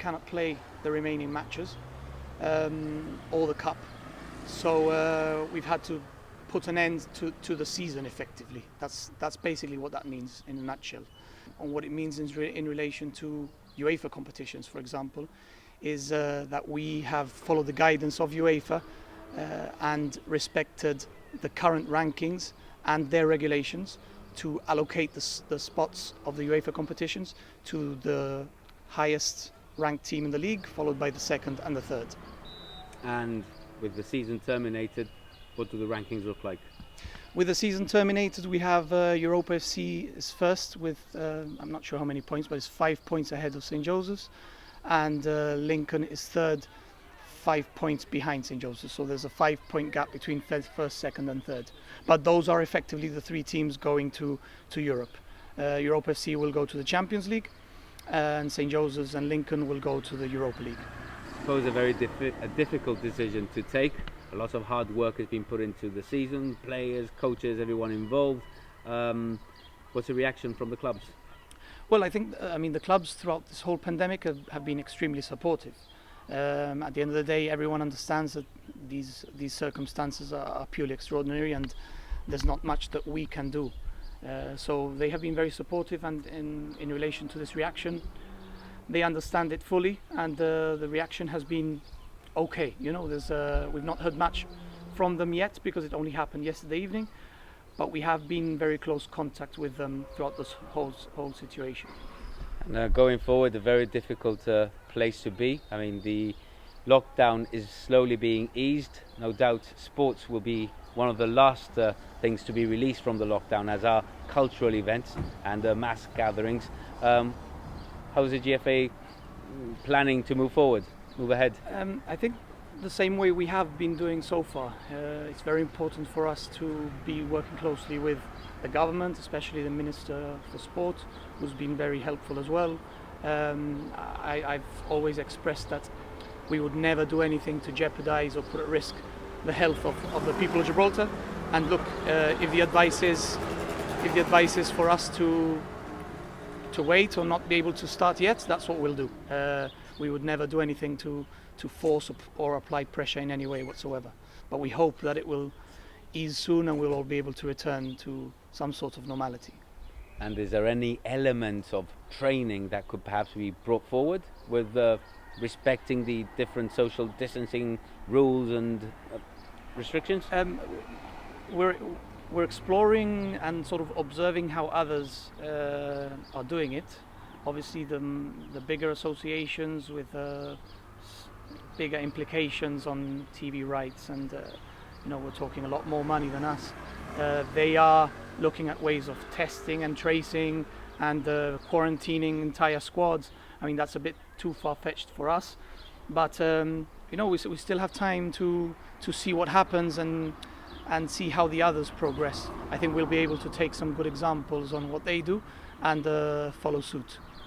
cannot play the remaining matches or the cup. So we've had to put an end to the season effectively. That's basically what that means in a nutshell. And what it means in relation to UEFA competitions, for example, is that we have followed the guidance of UEFA and respected the current rankings and their regulations to allocate the spots of the UEFA competitions to the highest ranked team in the league, followed by the second and the third. And with the season terminated, what do the rankings look like? With the season terminated, we have Europa FC is first with, I'm not sure how many points, but it's 5 points ahead of St. Joseph's. And Lincoln is third, 5 points behind St. Joseph's. So there's a 5-point gap between first, second and third. But those are effectively the three teams going to Europe. Europa FC will go to the Champions League, and St. Joseph's and Lincoln will go to the Europa League. I suppose a very difficult decision to take. A lot of hard work has been put into the season, players, coaches, everyone involved. What's the reaction from the clubs? Well, I think, the clubs throughout this whole pandemic have been extremely supportive. At the end of the day, everyone understands that these circumstances are purely extraordinary and there's not much that we can do. So they have been very supportive, and in relation to this reaction, they understand it fully, and the reaction has been okay. You know, we've not heard much from them yet because it only happened yesterday evening, but we have been in very close contact with them throughout this whole situation. And going forward, a very difficult place to be. I mean, the lockdown is slowly being eased. No doubt sports will be one of the last things to be released from the lockdown, as are cultural events and mass gatherings. How is the GFA planning to move ahead? I think the same way we have been doing so far. It's very important for us to be working closely with the government, especially the Minister for Sport, who's been very helpful as well. I've always expressed that we would never do anything to jeopardize or put at risk the health of the people of Gibraltar. And look, if the advice is for us to wait or not be able to start yet, that's what we'll do. We would never do anything to force or apply pressure in any way whatsoever. But we hope that it will ease soon and we'll all be able to return to some sort of normality. And is there any element of training that could perhaps be brought forward with respecting the different social distancing rules and restrictions? We're exploring and sort of observing how others are doing it. Obviously, the bigger associations with bigger implications on TV rights, and we're talking a lot more money than us. They are looking at ways of testing and tracing and quarantining entire squads. I mean, that's a bit too far-fetched for us, but we still have time to see what happens and see how the others progress. I think we'll be able to take some good examples on what they do and follow suit.